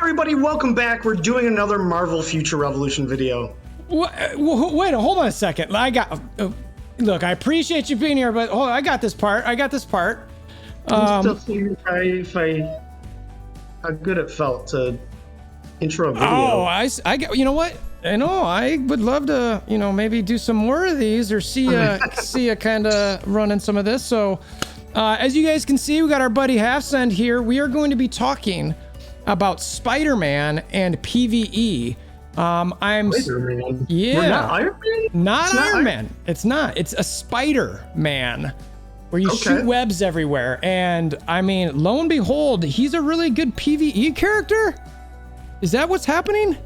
everybody, welcome back. We're doing another Marvel Future Revolution video. Wait, hold on a second. Look, I appreciate you being here, but hold on, I got this part. I'm still seeing how good it felt to intro a video. Oh, I get, you know what? I would love to, maybe do some more of these or see you kind of running some of this. So, as you guys can see, we got our buddy Halfsend here. We are going to be talking about Spider-Man and PVE. Spider-Man? Yeah. We're not Iron Man? Not Iron Man. It's not. It's a Spider-Man where you shoot webs everywhere. And I mean, lo and behold, he's a really good PVE character. Is that what's happening?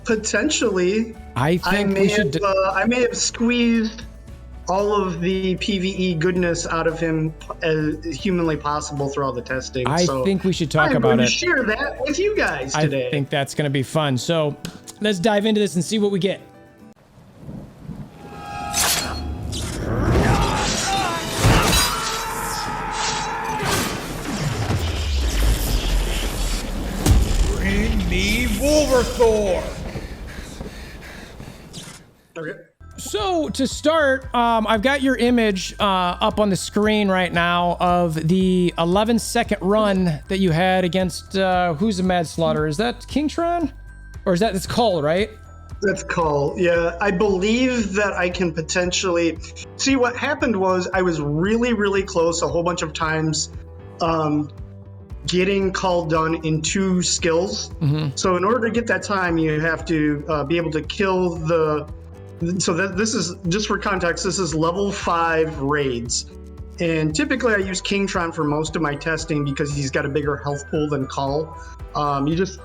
Potentially. I may have squeezed all of the PVE goodness out of him as humanly possible through all the testing. I think we should talk about it. Share that with you guys today. I think that's going to be fun. So let's dive into this and see what we get. Bring me WolverThor! Okay. So to start, I've got your image up on the screen right now of the 11-second run that you had against who's the Mad Slaughter? Is that Kingtron? Or is that it's Cull, right? That's Cull. Yeah, I believe that I can potentially see. What happened was I was really, really close a whole bunch of times getting Cull done in 2 skills. Mm-hmm. So in order to get that time, you have to be able to kill the. So this is, just for context, this is level 5 raids. And typically I use Kingtron for most of my testing because he's got a bigger health pool than Cull. You just,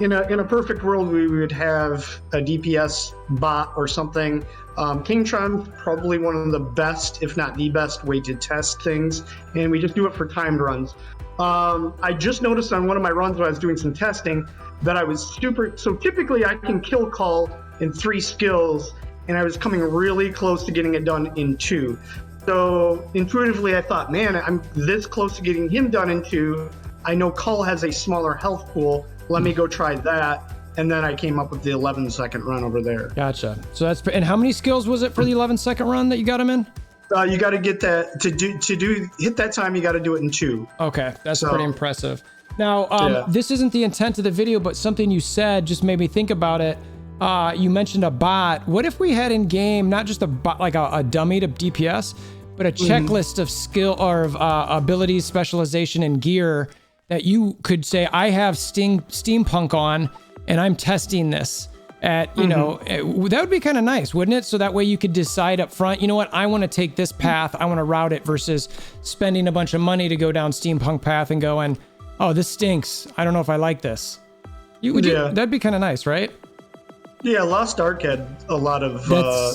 in a perfect world, we would have a DPS bot or something. Kingtron's probably one of the best, if not the best way to test things. And we just do it for timed runs. I just noticed on one of my runs when I was doing some testing that I was so typically I can kill Cull in 3 skills, and I was coming really close to getting it done in 2. So intuitively, I thought, man, I'm this close to getting him done in 2. I know Cull has a smaller health pool. Let me go try that. And then I came up with the 11-second run over there. Gotcha. So and how many skills was it for the 11-second run that you got him in? You got to get that hit that time. You got to do it in 2. Okay, that's pretty impressive. Now, This isn't the intent of the video, but something you said just made me think about it. You mentioned a bot. What if we had in game not just a bot, like a dummy to DPS, but a checklist of skill or of abilities, specialization, and gear that you could say, I have steampunk on, and I'm testing this at, that would be kind of nice, wouldn't it? So that way you could decide up front, you know what, I want to take this path, I want to route it versus spending a bunch of money to go down steampunk path and going, oh, this stinks. I don't know if I like this. That'd be kind of nice, right? Yeah, Lost Ark had a lot of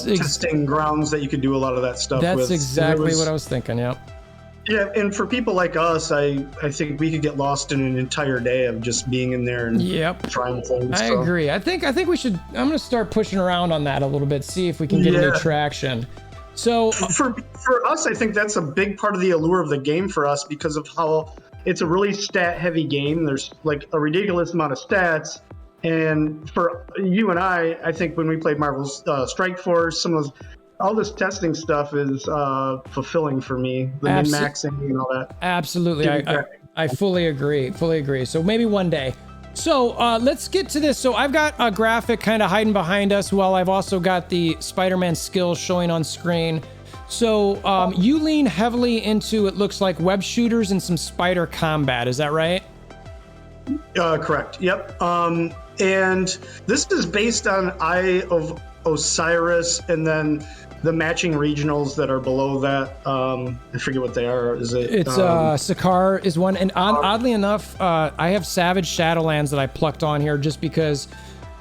testing grounds that you could do a lot of that stuff with. That's exactly what I was thinking, yeah. Yeah, and for people like us, I think we could get lost in an entire day of just being in there and trying things. I agree. I think we should, I'm going to start pushing around on that a little bit, see if we can get any traction. So for us, I think that's a big part of the allure of the game for us because of how it's a really stat-heavy game. There's like a ridiculous amount of stats. And for you and I think when we played Marvel's Strike Force, all this testing stuff is fulfilling for me. The min-maxing and all that. Absolutely, I fully agree. So maybe one day. So let's get to this. So I've got a graphic kind of hiding behind us while I've also got the Spider-Man skills showing on screen. So you lean heavily into, it looks like, web shooters and some spider combat. Is that right? Correct. Yep. And this is based on Eye of Osiris and then the matching regionals that are below that. I forget what they are. It's Sakaar is one. And oddly enough, I have Savage Shadowlands that I plucked on here just because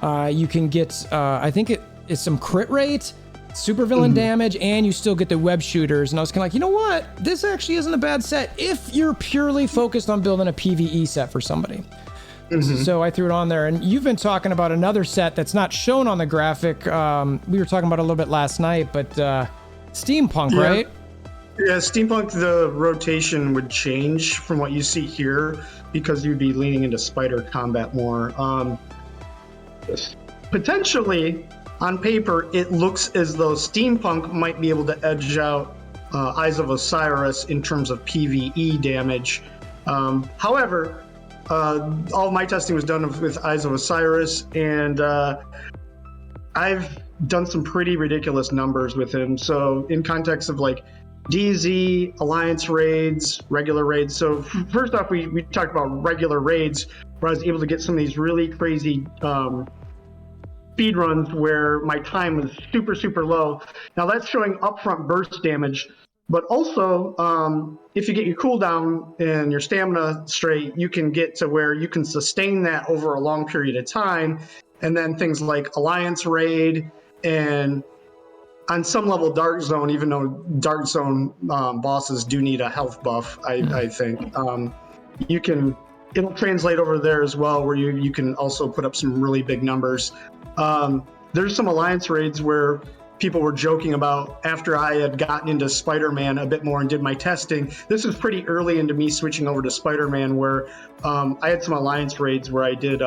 you can get, I think it is some crit rate, super villain damage, and you still get the web shooters. And I was kind of like, you know what? This actually isn't a bad set if you're purely focused on building a PvE set for somebody. So I threw it on there, and you've been talking about another set that's not shown on the graphic. We were talking about it a little bit last night, but steampunk, right? Yeah, steampunk, the rotation would change from what you see here. because you'd be leaning into spider combat more. Potentially, on paper, it looks as though Steampunk might be able to edge out Eyes of Osiris in terms of PvE damage. However, all my testing was done with Eyes of Osiris, and I've done some pretty ridiculous numbers with him. So in context of like DZ, Alliance raids, regular raids. So first off, we talked about regular raids, where I was able to get some of these really crazy speed runs where my time was super, super low. Now that's showing upfront burst damage, but also if you get your cooldown and your stamina straight, you can get to where you can sustain that over a long period of time. And then things like Alliance raid and on some level Dark Zone, even though Dark Zone bosses do need a health buff, I think. It'll translate over there as well, where you can also put up some really big numbers. There's some Alliance raids where people were joking about after I had gotten into Spider-Man a bit more and did my testing. This was pretty early into me switching over to Spider-Man, where I had some Alliance raids where I did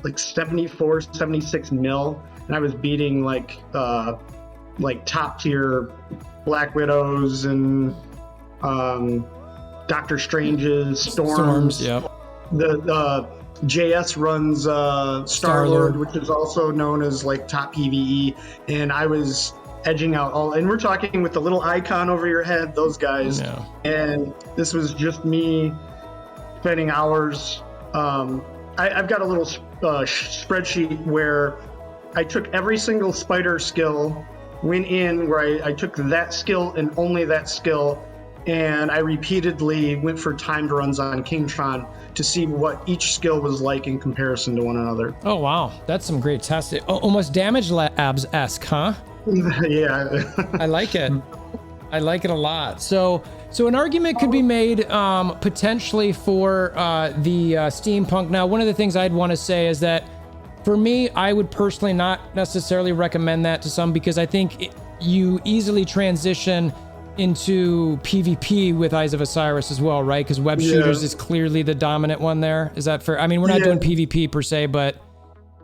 like 74, 76 mil, and I was beating like top tier Black Widows and Doctor Strange's, Storms. Yep. The JS runs Star-Lord, which is also known as like top PvE, and I was edging out all, and we're talking with the little icon over your head, those guys. Yeah. And this was just me spending hours. I've got a little spreadsheet where I took every single spider skill, went in where I took that skill and only that skill, and I repeatedly went for timed runs on Kingtron to see what each skill was like in comparison to one another. Oh, wow. That's some great testing. Almost Damage Labs-esque, huh? Yeah. I like it. I like it a lot. So an argument could be made potentially for the Steampunk. Now, one of the things I'd want to say is that for me, I would personally not necessarily recommend that to some, because I think you easily transition into PvP with Eyes of Osiris as well, right? Because web shooters is clearly the dominant one there. Is that fair? I mean, we're not doing PvP per se, but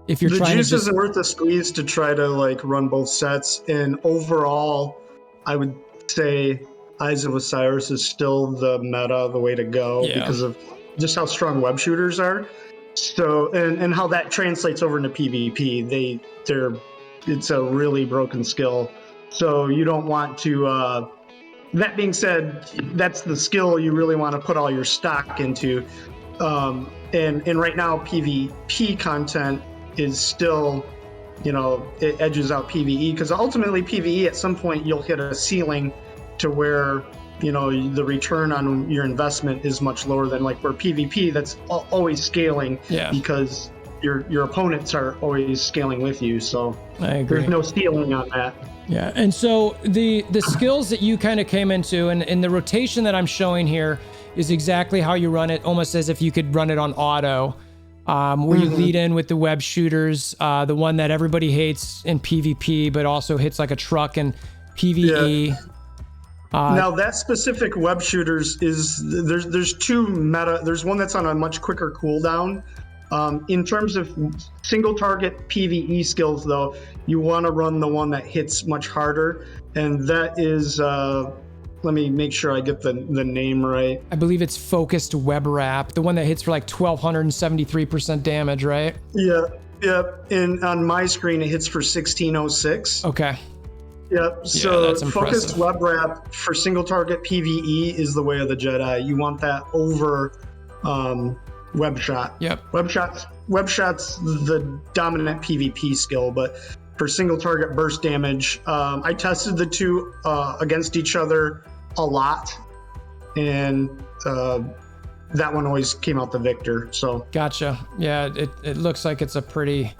if you're trying to the juice isn't worth the squeeze to try to like run both sets. And overall, I would say Eyes of Osiris is still the meta, the way to go, because of just how strong web shooters are. So, and how that translates over into PvP. It's a really broken skill. So you don't want to, that being said, that's the skill you really want to put all your stock into. And right now PvP content is still, it edges out PvE, because ultimately PvE at some point you'll hit a ceiling to where the return on your investment is much lower than like where PvP that's always scaling, because your opponents are always scaling with you. So I agree. There's no ceiling on that. Yeah, and so the skills that you kind of came into, and the rotation that I'm showing here is exactly how you run it, almost as if you could run it on auto, where you lead in with the web shooters, the one that everybody hates in PvP, but also hits like a truck in PvE. Yeah. Now that specific web shooters there's two meta. There's one that's on a much quicker cooldown. In terms of single target PvE skills, though, you want to run the one that hits much harder, and that is, let me make sure I get the name right. I believe it's Focused Web Wrap, the one that hits for like 1,273% damage, right? Yeah. And on my screen, it hits for 1606. Okay. Yep. So Focused Web Wrap for single target PvE is the way of the Jedi. You want that over Web Shot. Yep. Web Shot's the dominant PvP skill, but for single target burst damage, I tested the two against each other a lot, and that one always came out the victor. So gotcha. Yeah, it looks like it's a pretty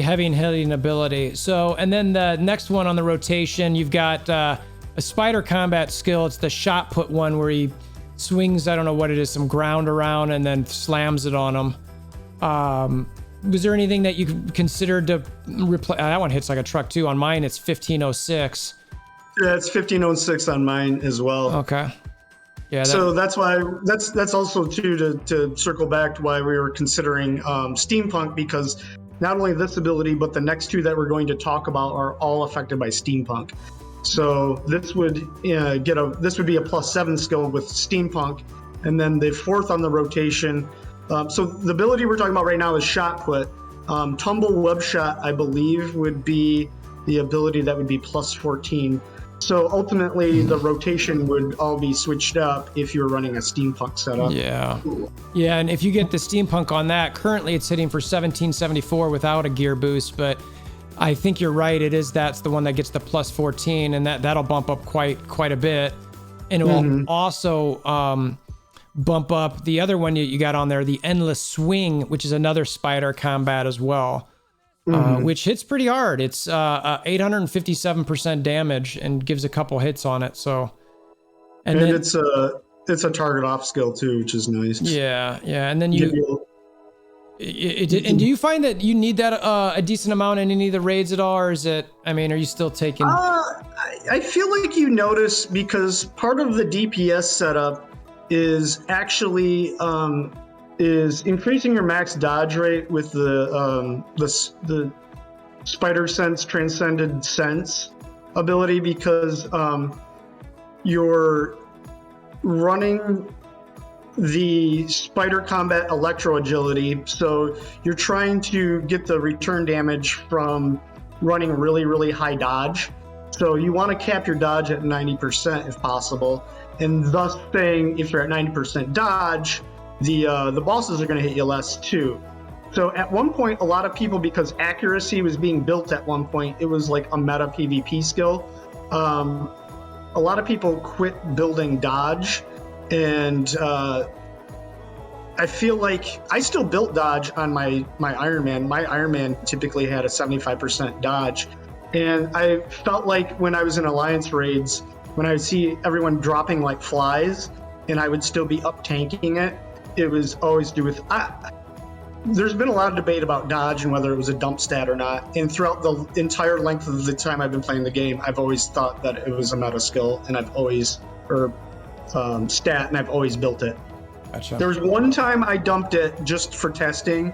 heavy and hitting ability. So, and then the next one on the rotation, you've got a spider combat skill. It's the shot put one where he swings, I don't know what it is, some ground around and then slams it on them. Was there anything that you considered to replace? That one hits like a truck too. On mine, it's 1506. Yeah, it's 1506 on mine as well. Okay. Yeah. So that's why that's also too to circle back to why we were considering steampunk, because not only this ability but the next two that we're going to talk about are all affected by steampunk. So this would be a +7 skill with steampunk, and then the fourth on the rotation. So the ability we're talking about right now is shot put. Tumble web shot, I believe, would be the ability that would be +14. So ultimately, the rotation would all be switched up if you were running a steampunk setup. Yeah. Yeah, and if you get the steampunk on that, currently it's hitting for 1774 without a gear boost, but I think you're right. That's the one that gets the +14, and that'll bump up quite a bit, and it will also bump up the other one you got on there, the endless swing, which is another spider combat as well. Which hits pretty hard. It's 857% damage and gives a couple hits on it. So, and then, it's a target off skill too, which is nice. Yeah, and then and do you find that you need that a decent amount in any of the raids at all, or is it? I mean, are you still taking? I feel like you notice, because part of the DPS setup is actually is increasing your max dodge rate with the Spider Sense Transcended Sense ability, because you're running the Spider Combat Electro Agility, so you're trying to get the return damage from running really, really high dodge. So you want to cap your dodge at 90% if possible, and thus saying if you're at 90% dodge, the bosses are going to hit you less too. So at one point, a lot of people, because accuracy was being built at one point, it was like a meta PvP skill. A lot of people quit building dodge, and I feel like I still built dodge on my Iron Man. My Iron Man typically had a 75% dodge, and I felt like when I was in Alliance raids, when I would see everyone dropping like flies, and I would still be up tanking it, it was always due with. There's been a lot of debate about dodge and whether it was a dump stat or not. And throughout the entire length of the time I've been playing the game, I've always thought that it was a meta skill, and I've always, stat, and I've always built it. Gotcha. There was one time I dumped it just for testing,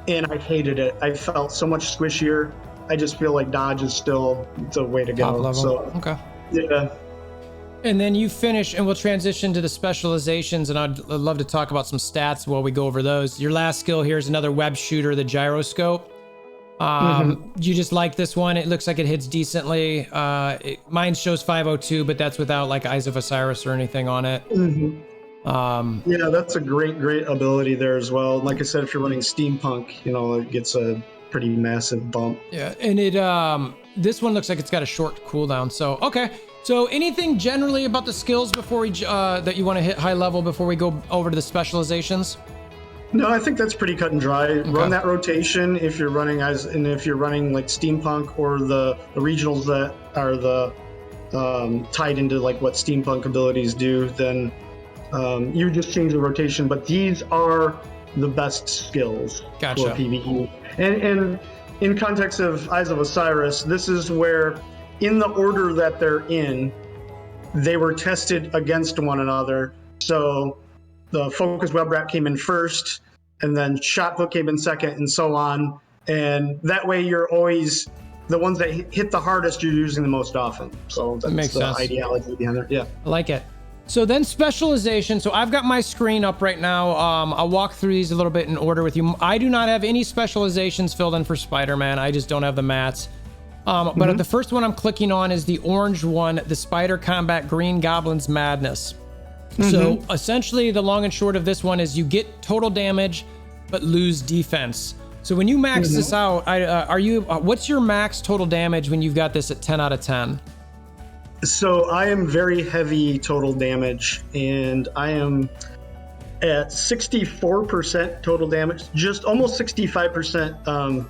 and I hated it. I felt so much squishier. I just feel like dodge is still the way to go. Top level. So, okay. Yeah. And then you finish, and we'll transition to the specializations, and I'd love to talk about some stats while we go over those. Your last skill here is another web shooter, the gyroscope. You just like this one. It looks like it hits decently. Mine shows 502, but that's without like Eyes of Osiris or anything on it. Yeah, that's a great ability there as well. Like I said, if you're running steampunk, it gets a pretty massive bump. Yeah, and it this one looks like it's got a short cooldown. So okay. So anything generally about the skills before we that you want to hit high level before we go over to the specializations? No, I think that's pretty cut and dry. Okay. Run that rotation if you're running like steampunk or the regionals that are the tied into like what steampunk abilities do. Then you just change the rotation. But these are the best skills for PvE. And in context of Eyes of Osiris, this is where, in the order that they're in, they were tested against one another. So the Focus Web Wrap came in first, and then Shot Put came in second, and so on. And that way you're always, the ones that hit the hardest, you're using the most often. So that's makes the sense. Ideology behind it. Yeah. I like it. So then specialization. So I've got my screen up right now. I'll walk through these a little bit in order with you. I do not have any specializations filled in for Spider-Man. I just don't have the mats. But the first one I'm clicking on is the orange one, the Spider Combat Green Goblin's Madness. So essentially the long and short of this one is you get total damage, but lose defense. So when you max this out, what's your max total damage when you've got this at 10 out of 10? So I am very heavy total damage, and I am at 64% total damage, just almost 65%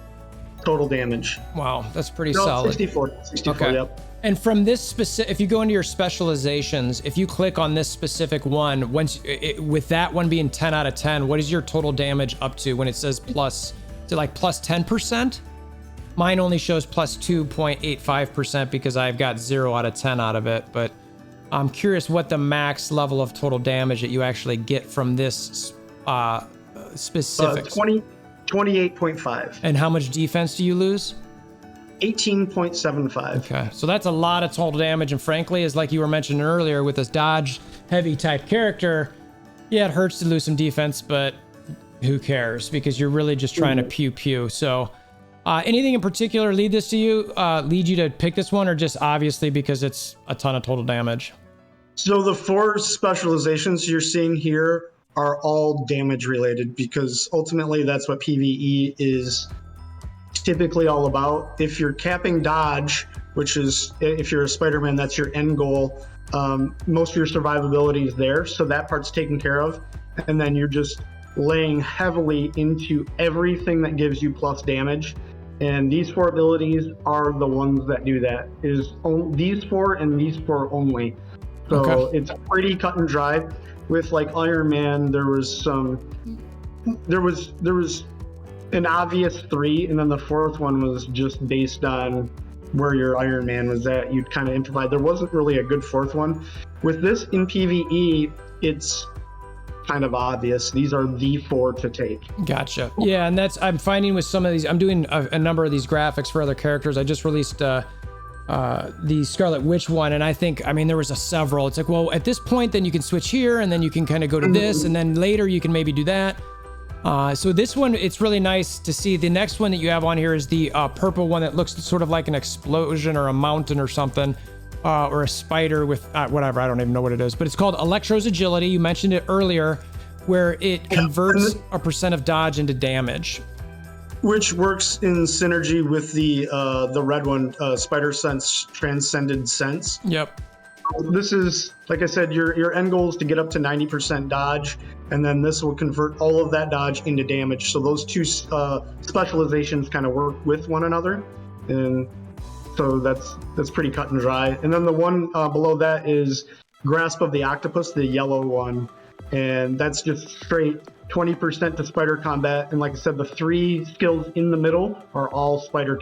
total damage. Wow, that's pretty solid. 64, okay. Yep. And from this specific, if you go into your specializations, if you click on this specific one, with that one being 10 out of 10, what is your total damage up to when it says plus? Is it like plus 10%? Mine only shows plus 2.85% because I've got 0 out of 10 out of it. But I'm curious what the max level of total damage that you actually get from this specific. 28.5. And how much defense do you lose? 18.75. Okay, so that's a lot of total damage, and frankly, as like you were mentioning earlier, with this dodge heavy type character, yeah, it hurts to lose some defense, but who cares? Because you're really just trying to pew pew. So, anything in particular lead you to pick this one, or just obviously because it's a ton of total damage? So the 4 specializations you're seeing here are all damage related, because ultimately that's what PvE is typically all about. If you're capping dodge, which is, if you're a Spider-Man, that's your end goal, most of your survivability is there, so that part's taken care of, and then you're just laying heavily into everything that gives you plus damage. And these 4 abilities are the ones that do that. These 4 and these 4 only. So okay. It's pretty cut and dry. With like Iron Man, there was an obvious 3, and then the 4th one was just based on where your Iron Man was at. You'd kind of improvise. There wasn't really a good 4th one. With this in PvE, it's kind of obvious. These are the 4 to take. Gotcha. Yeah, and I'm finding with some of these, I'm doing a number of these graphics for other characters. I just released the Scarlet Witch one, and I think, there was several. It's like, well, at this point, then you can switch here, and then you can kind of go to this, and then later you can maybe do that. So this one, it's really nice to see. The next one that you have on here is the purple one that looks sort of like an explosion or a mountain or something, or a spider with whatever. I don't even know what it is, but it's called Electro's Agility. You mentioned it earlier, where it converts a % of dodge into damage, which works in synergy with the red one, Spider Sense Transcended Sense. Yep. This is, like I said, your end goal is to get up to 90% dodge, and then this will convert all of that dodge into damage. So those 2 specializations kind of work with one another, and so that's pretty cut and dry. And then the one below that is Grasp of the Octopus, the yellow one, and that's just straight 20% to spider combat. And like I said, the 3 skills in the middle are all spider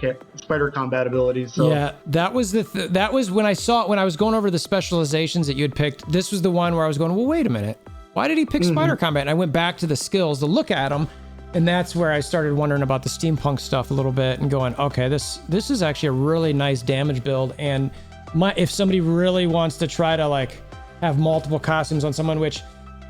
combat abilities. So yeah, that was that was when I saw it, when I was going over the specializations that you had picked. This was the one where I was going, well, wait a minute, why did he pick spider combat? And I went back to the skills to look at them, and that's where I started wondering about the steampunk stuff a little bit and going, okay, this is actually a really nice damage build. And if somebody really wants to try to like have multiple costumes on someone, which,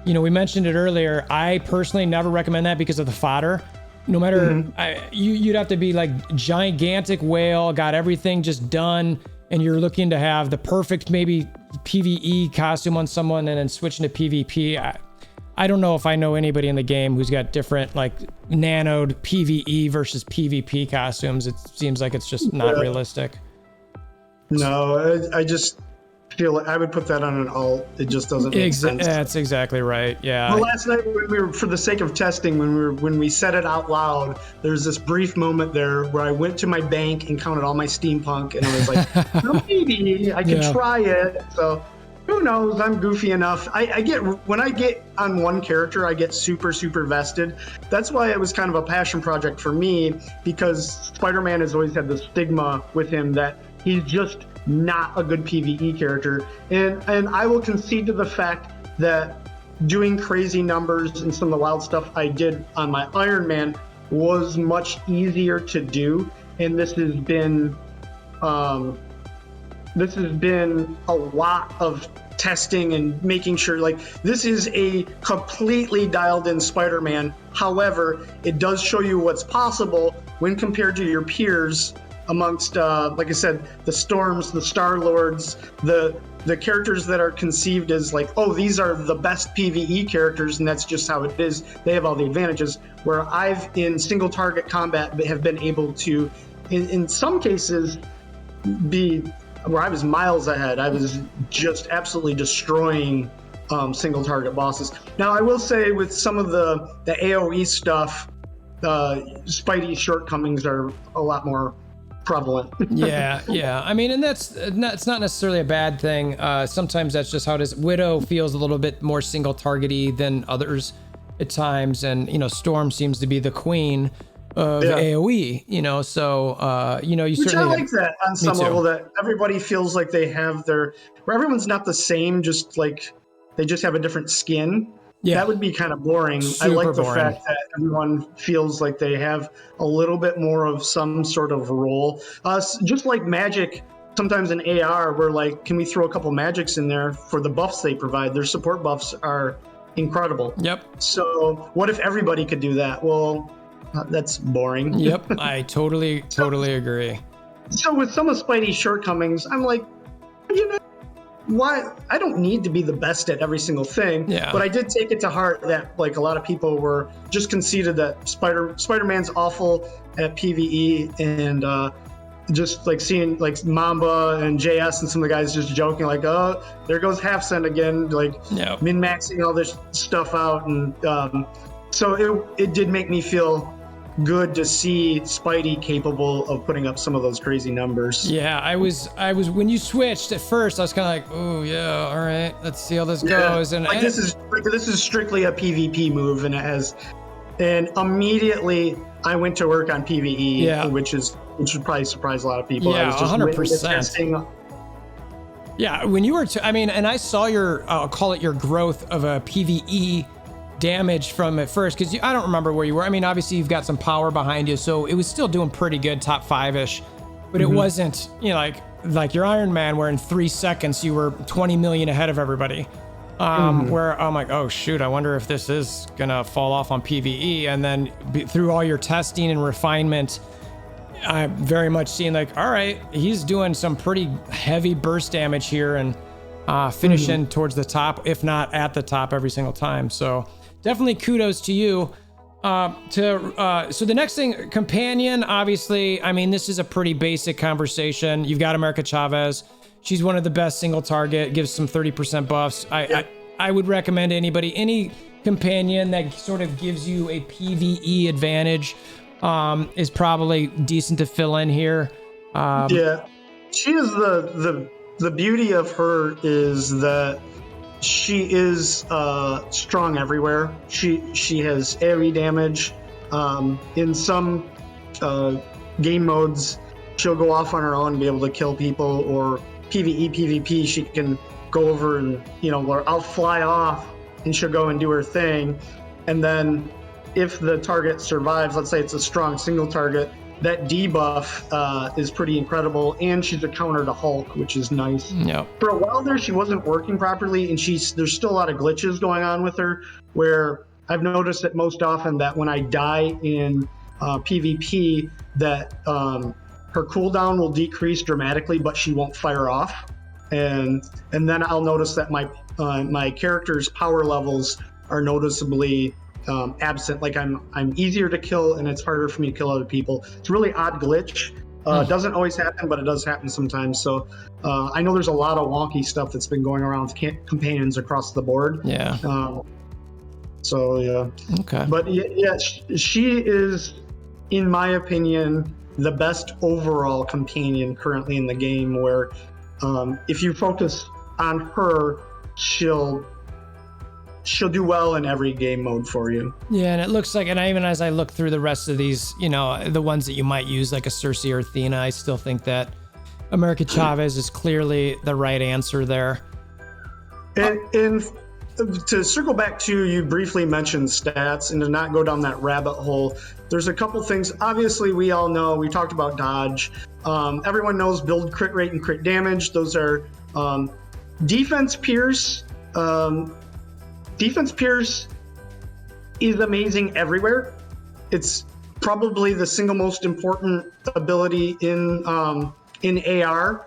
we mentioned it earlier, I personally never recommend that because of the fodder. No matter, you'd have to be like gigantic whale, got everything just done, and you're looking to have the perfect maybe PvE costume on someone and then switching to PvP. I don't know if I know anybody in the game who's got different like nanoed PvE versus PvP costumes. It seems like it's just not realistic. No, I just feel like I would put that on an alt. It just doesn't make sense. That's exactly right. Yeah. Well, last night when we were, for the sake of testing, when we said it out loud, there's this brief moment there where I went to my bank and counted all my steampunk, and I was like, well, maybe I could try it. So who knows? I'm goofy enough. When I get on one character, I get super vested. That's why it was kind of a passion project for me, because Spider-Man has always had the stigma with him that he's just not a good PvE character, and I will concede to the fact that doing crazy numbers and some of the wild stuff I did on my Iron Man was much easier to do, and this has been a lot of testing and making sure, like, this is a completely dialed in Spider-Man. However, it does show you what's possible when compared to your peers amongst, like I said, the Storms, the Star-Lords, the characters that are conceived as like, oh, these are the best PvE characters, and that's just how it is. They have all the advantages. Where I've, in single target combat, have been able to, in some cases, where I was miles ahead. I was just absolutely destroying single target bosses. Now, I will say with some of the AoE stuff, Spidey's shortcomings are a lot more prevalent. yeah. I mean, and it's not necessarily a bad thing. Sometimes that's just how it is. Widow feels a little bit more single targety than others at times, and Storm seems to be the queen of AoE, you know, so, you know, you Which certainly... I like that on some level, that everybody feels like they have where everyone's not the same, just like they just have a different skin. Yeah. That would be kind of boring. Super I like the boring. fact that everyone feels like they have a little bit more of some sort of role. Just like Magic, sometimes in AR, we're like, can we throw a couple magics in there for the buffs they provide? Their support buffs are incredible. Yep. So what if everybody could do that? Well, that's boring. Yep, I totally agree. So with some of Spidey's shortcomings, I'm like, you know, why? I don't need to be the best at every single thing. Yeah. But I did take it to heart that like a lot of people were just conceded that Spider-Man's awful at PVE, and just like seeing like Mamba and JS and some of the guys just joking like, oh, there goes Half Cent again, like min-maxing all this stuff out, and so it did make me feel good to see Spidey capable of putting up some of those crazy numbers. Yeah, I was when you switched at first, I was kind of like, oh yeah, all right, let's see how this goes. And like, this is strictly a PvP move, and and immediately I went to work on PvE, which would probably surprise a lot of people. Yeah, I was just 100%. Yeah, when you were, I mean, and I saw I'll call it your growth of a PvE damage from at first, because I don't remember where you were. I mean, obviously you've got some power behind you, so it was still doing pretty good, top 5-ish, but it wasn't, you know, like your Iron Man, where in 3 seconds you were 20 million ahead of everybody. Where I'm like, oh shoot, I wonder if this is gonna fall off on PvE. And then through all your testing and refinement, I'm very much seeing like, all right, he's doing some pretty heavy burst damage here, and finishing towards the top, if not at the top every single time. So definitely kudos to you. So the next thing, companion, obviously, I mean, this is a pretty basic conversation. You've got America Chavez. She's one of the best single target, gives some 30% buffs. I would recommend anybody, any companion that sort of gives you a PvE advantage is probably decent to fill in here. Yeah, she is the beauty of her is that she is strong everywhere. She has AoE damage. In some game modes, she'll go off on her own and be able to kill people, or PvE, PvP, she can go over and, you know, where I'll fly off and she'll go and do her thing. And then if the target survives, let's say it's a strong single target, that debuff is pretty incredible, and she's a counter to Hulk, which is nice. Yeah. For a while there, she wasn't working properly, and there's still a lot of glitches going on with her, where I've noticed that most often that when I die in PvP, that her cooldown will decrease dramatically, but she won't fire off, and then I'll notice that my character's power levels are noticeably absent. Like I'm easier to kill, and it's harder for me to kill other people. It's a really odd glitch. It doesn't always happen, but it does happen sometimes. So I know there's a lot of wonky stuff that's been going around with companions across the board. Yeah. So yeah. Okay. But yeah, she is, in my opinion, the best overall companion currently in the game, where if you focus on her, she'll do well in every game mode for you. Yeah, and it looks like, and even as I look through the rest of these, you know, the ones that you might use, like a Cersei or Athena, I still think that America Chavez is clearly the right answer there. And to circle back to, you briefly mentioned stats, and to not go down that rabbit hole, there's a couple things. Obviously, we all know, we talked about dodge. Everyone knows build crit rate and crit damage. Those are defense pierce. Defense pierce is amazing everywhere. It's probably the single most important ability in AR.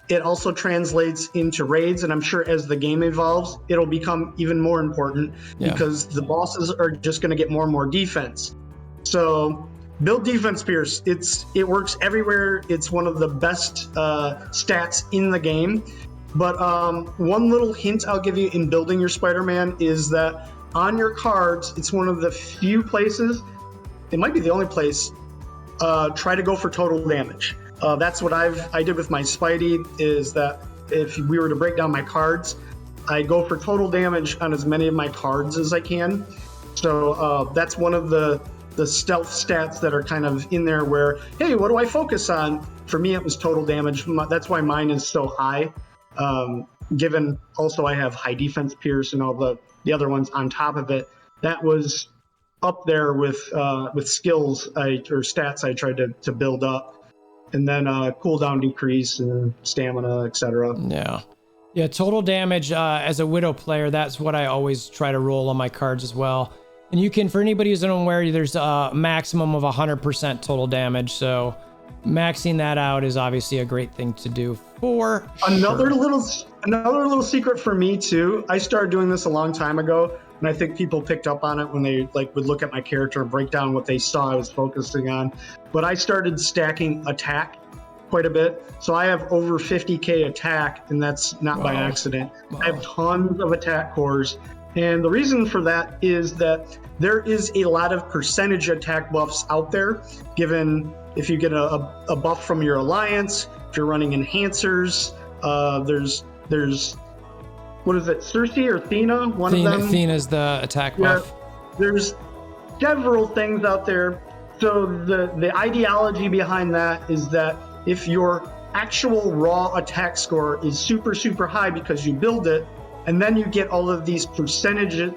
It also translates into raids, and I'm sure as the game evolves, it'll become even more important because the bosses are just going to get more and more defense. So build defense pierce. It works everywhere. It's one of the best stats in the game. But one little hint I'll give you in building your Spider-Man is that on your cards, it's one of the few places, it might be the only place, try to go for total damage. That's what I did with my Spidey, is that if we were to break down my cards, I go for total damage on as many of my cards as I can. So that's one of the stealth stats that are kind of in there where, hey, what do I focus on? For me, it was total damage. That's why mine is so high. Given also I have high defense pierce and all the other ones on top of it, that was up there with skills or stats I tried to build up, and then cooldown decrease and stamina, etc. Yeah, total damage as a Widow player, that's what I always try to roll on my cards as well. And you can, for anybody who's unaware, there's a maximum of 100% total damage, so maxing that out is obviously a great thing to do for another little secret for me too. I started doing this a long time ago, and I think people picked up on it when they would look at my character and break down what they saw I was focusing on. But I started stacking attack quite a bit, so I have over 50k attack, and that's not by accident. I have tons of attack cores, and the reason for that is that there is a lot of percentage attack buffs out there, given if you get a buff from your alliance, if you're running enhancers, there's what is it, Cersei or Athena? One of them. Athena's the attack buff. There's several things out there. So the ideology behind that is that if your actual raw attack score is super, super high because you build it, and then you get all of these percentage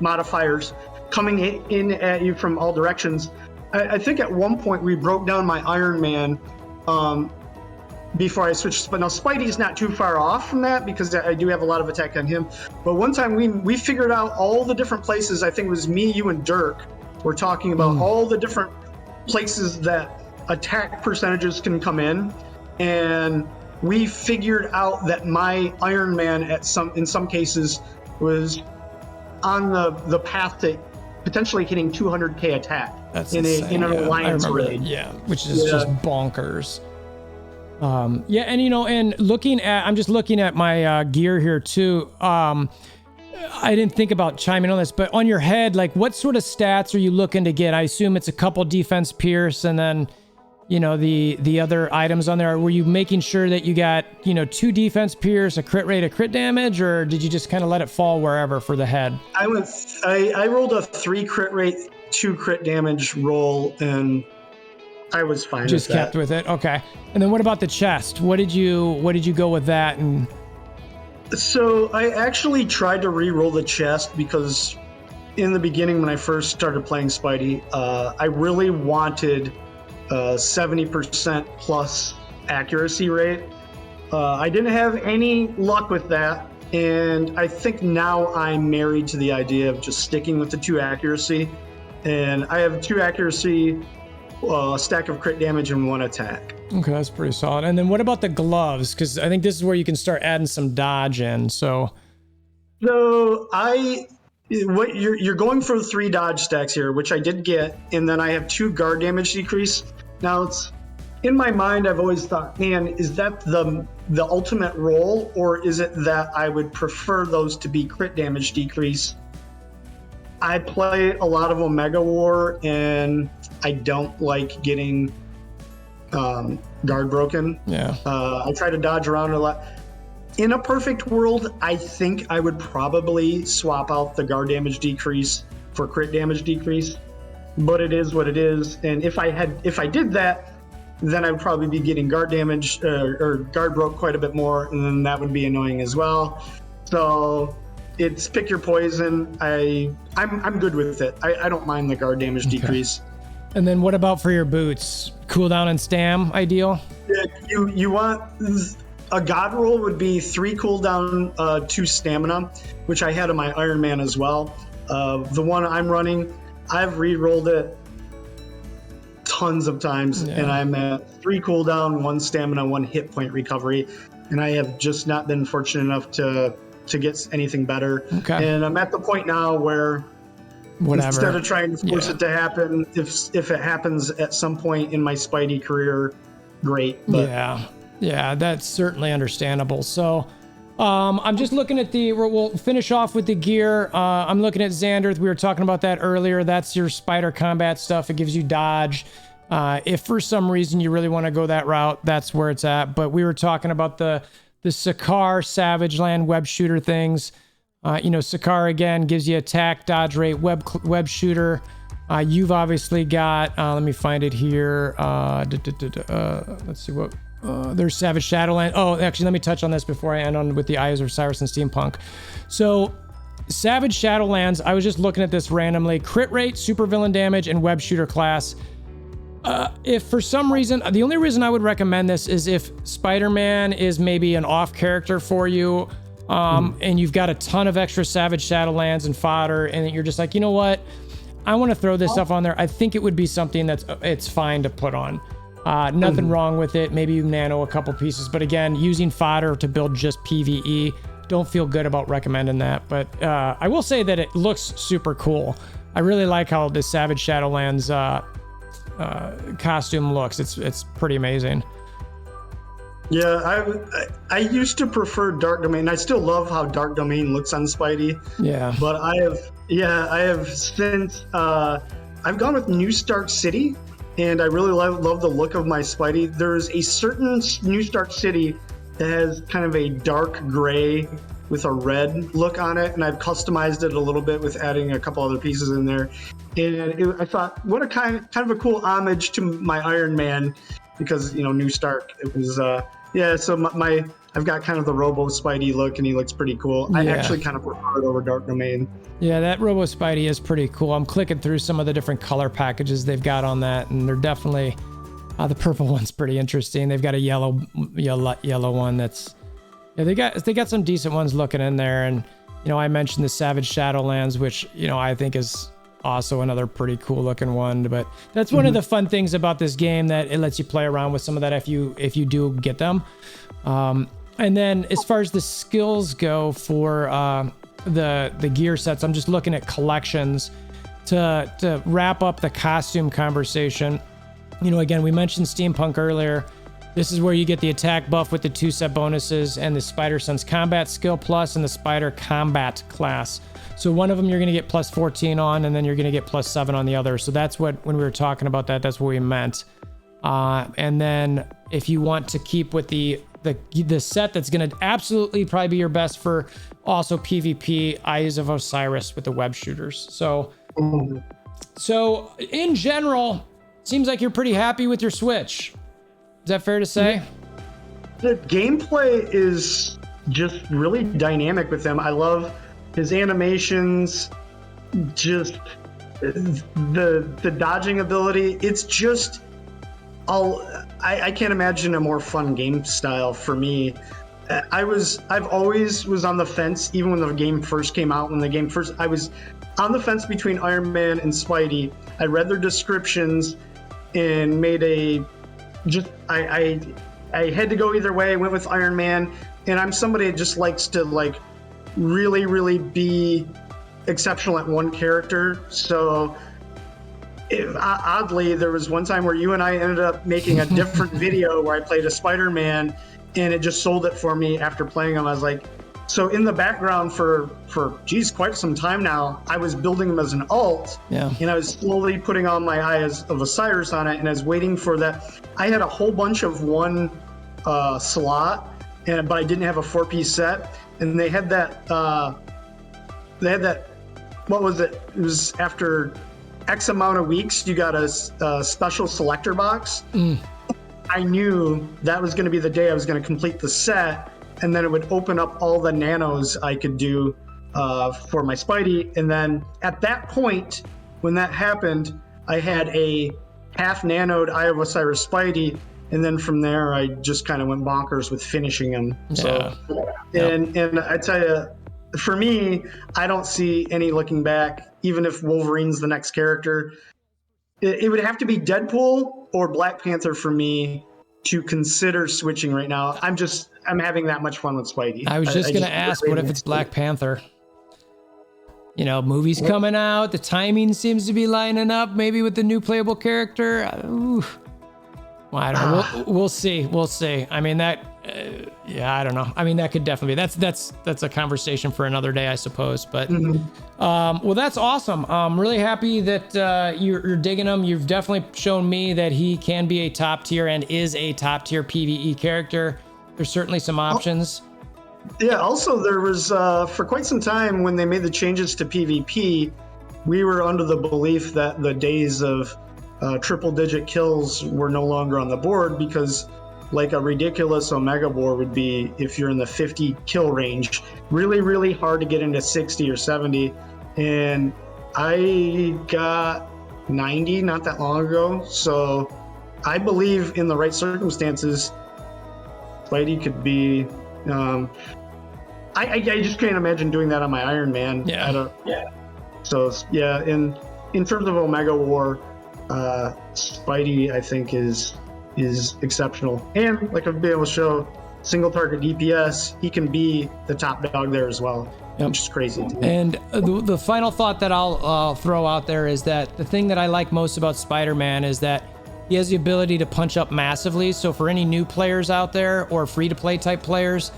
modifiers coming in at you from all directions. I think at one point we broke down my Iron Man before I switched, but now Spidey's not too far off from that because I do have a lot of attack on him. But one time we figured out all the different places. I think it was me, you, and Dirk were talking about all the different places that attack percentages can come in, and we figured out that my Iron Man in some cases was on the path to potentially hitting 200k attack. That's in an alliance raid. Yeah, which is just bonkers. Yeah, and and looking at, I'm just looking at my gear here too. I didn't think about chiming on this, but on your head, like what sort of stats are you looking to get? I assume it's a couple defense pierce and then, the other items on there. Were you making sure that you got, 2 defense pierce, a crit rate, a crit damage, or did you just kind of let it fall wherever for the head? I rolled a 3 crit rate, 2 crit damage roll, and I was fine. Just with kept that. with it. Okay. And then what about the chest? What did you go with that? And so I actually tried to re-roll the chest because in the beginning when I first started playing Spidey, I really wanted 70% plus accuracy rate. I didn't have any luck with that, and I think now I'm married to the idea of just sticking with the 2 accuracy, and I have 2 accuracy, a stack of crit damage, and 1 attack. Okay, that's pretty solid. And then what about the gloves? Because I think this is where you can start adding some dodge in. So you're going for 3 dodge stacks here, which I did get, and then I have 2 guard damage decrease. Now it's in my mind, I've always thought, man, is that the ultimate roll, or is it that I would prefer those to be crit damage decrease? I play a lot of Omega War, and I don't like getting guard broken. Yeah. I try to dodge around a lot. In a perfect world, I think I would probably swap out the guard damage decrease for crit damage decrease, but it is what it is. And if I did that, then I would probably be getting guard damage or guard broke quite a bit more, and then that would be annoying as well. So it's pick your poison. I'm good with it. I don't mind the guard damage decrease. And then what about for your boots? Cooldown and stam ideal? Yeah, you want a god roll would be 3 cooldown, 2 stamina, which I had on my Iron Man as well. The one I'm running, I've re-rolled it tons of times, and I'm at 3 cooldown, 1 stamina, 1 hit point recovery, and I have just not been fortunate enough to get anything better. Okay. And I'm at the point now where instead of trying to force it to happen, if it happens at some point in my Spidey career, great. But yeah, that's certainly understandable. So I'm just looking at we'll finish off with the gear. I'm looking at Xander. We were talking about that earlier. That's your spider combat stuff. It gives you dodge. If for some reason you really want to go that route, that's where it's at. But we were talking about the Sakaar Savage Land web shooter things. Sakaar again gives you attack, dodge rate, web shooter. You've obviously got, let me find it here. Let's see what, there's Savage Shadowland. Oh, actually, let me touch on this before I end on with the Eyes of Osiris and Steampunk. So Savage Shadowlands, I was just looking at this randomly. Crit rate, super villain damage, and web shooter class. If for some reason, the only reason I would recommend this is if Spider-Man is maybe an off character for you, and you've got a ton of extra Savage Shadowlands and fodder, and you're just like, you know what? I want to throw this stuff on there. I think it would be something it's fine to put on. Nothing wrong with it. Maybe you nano a couple pieces, but again, using fodder to build just PvE, don't feel good about recommending that. But I will say that it looks super cool. I really like how the Savage Shadowlands costume looks. It's pretty amazing. Yeah, I used to prefer Dark Domain. I still love how Dark Domain looks on Spidey. Yeah. But I have since I've gone with New Stark City, and I really love the look of my Spidey. There's a certain New Stark City that has kind of a dark gray with a red look on it, and I've customized it a little bit with adding a couple other pieces in there. And I thought, what a kind of a cool homage to my Iron Man, because New Stark. It was So I've got kind of the Robo Spidey look, and he looks pretty cool. I actually kind of prefer it over Dark Domain. Yeah, that Robo Spidey is pretty cool. I'm clicking through some of the different color packages they've got on that, and they're definitely the purple one's pretty interesting. They've got a yellow one that's they got some decent ones looking in there, and I mentioned the Savage Shadowlands, which I think is also another pretty cool looking one. But that's one of the fun things about this game, that it lets you play around with some of that if you do get them. And then as far as the skills go for the gear sets, I'm just looking at collections to wrap up the costume conversation. Again, we mentioned Steampunk earlier. This is where you get the attack buff with the 2 set bonuses and the Spider Sense Combat Skill Plus and the Spider Combat class. So one of them you're going to get plus 14 on, and then you're going to get plus 7 on the other. So that's what, when we were talking about that, that's what we meant. And then if you want to keep with the set that's going to absolutely probably be your best for also PvP, Eyes of Osiris with the web shooters. So in general, seems like you're pretty happy with your Switch. Is that fair to say? The gameplay is just really dynamic with him. I love his animations, just the dodging ability. It's just I can't imagine a more fun game style for me. I've always was on the fence, even when the game first came out. I was on the fence between Iron Man and Spidey. I read their descriptions and made I had to go either way. I went with Iron Man, and I'm somebody that just likes to really, really be exceptional at one character. So oddly, there was one time where you and I ended up making a different video where I played a Spider-Man, and it just sold it for me after playing him. I was like, so in the background for quite some time now, I was building him as an alt, and I was slowly putting on my Eyes of Osiris on it, and I was waiting for that. I had a whole bunch of one slot, but I didn't have a 4-piece set, and they had that. What was it? It was after X amount of weeks, you got a special selector box. I knew that was going to be the day I was going to complete the set, and then it would open up all the nanos I could do for my Spidey. And then at that point, when that happened, I had a half nanoed Eye of Osiris Spidey, and then from there I just kind of went bonkers with finishing him. And I tell you, for me, I don't see any looking back. Even if Wolverine's the next character, it would have to be Deadpool or Black Panther for me to consider switching right now. I'm having that much fun with Spidey. I was just going to ask, what if it's Black Panther? Movies coming out, the timing seems to be lining up, maybe with the new playable character. Well, I don't know. We'll see. We'll see. I mean, that, I don't know. I mean, that could definitely be, that's a conversation for another day, I suppose. But, well, that's awesome. I'm really happy that you're digging him. You've definitely shown me that he can be a top tier and is a top tier PvE character. There's certainly some options. Yeah, also there was, for quite some time when they made the changes to PvP, we were under the belief that the days of triple-digit kills were no longer on the board, because like a ridiculous Omega board would be if you're in the 50 kill range, really, really hard to get into 60 or 70. And I got 90 not that long ago. So I believe in the right circumstances, Spidey could be, I just can't imagine doing that on my Iron Man. Yeah. So yeah, in terms of Omega War, Spidey I think is exceptional, and like I've been able to show single target DPS, he can be the top dog there as well. Yep. Which is crazy. And the final thought that I'll throw out there is that the thing that I like most about Spider-Man is that he has the ability to punch up massively. So for any new players out there or free-to-play type players,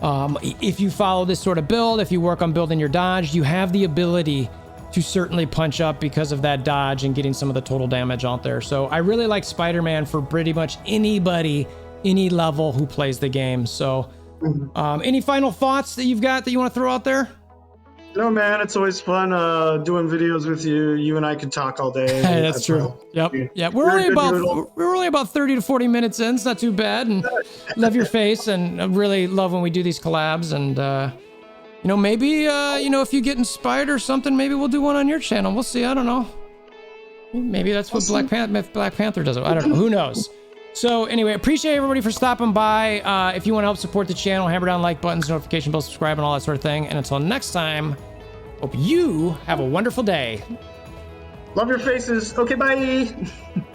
if you follow this sort of build, if you work on building your dodge, you have the ability to certainly punch up because of that dodge and getting some of the total damage out there. So I really like Spider-Man for pretty much anybody, any level who plays the game. So any final thoughts that you've got that you want to throw out there? No, man, it's always fun doing videos with you. You and I could talk all day. Hey, that's true. Yep. We're only about 30 to 40 minutes in. It's not too bad. And love your face, and I really love when we do these collabs. And you know, maybe you know, if you get inspired or something, maybe we'll do one on your channel. We'll see. I don't know. Maybe that's what Black Panther does. I don't know. Who knows? So anyway, appreciate everybody for stopping by. If you want to help support the channel, hammer down like buttons, notification bell, subscribe, and all that sort of thing. And until next time, hope you have a wonderful day. Love your faces. Okay, bye.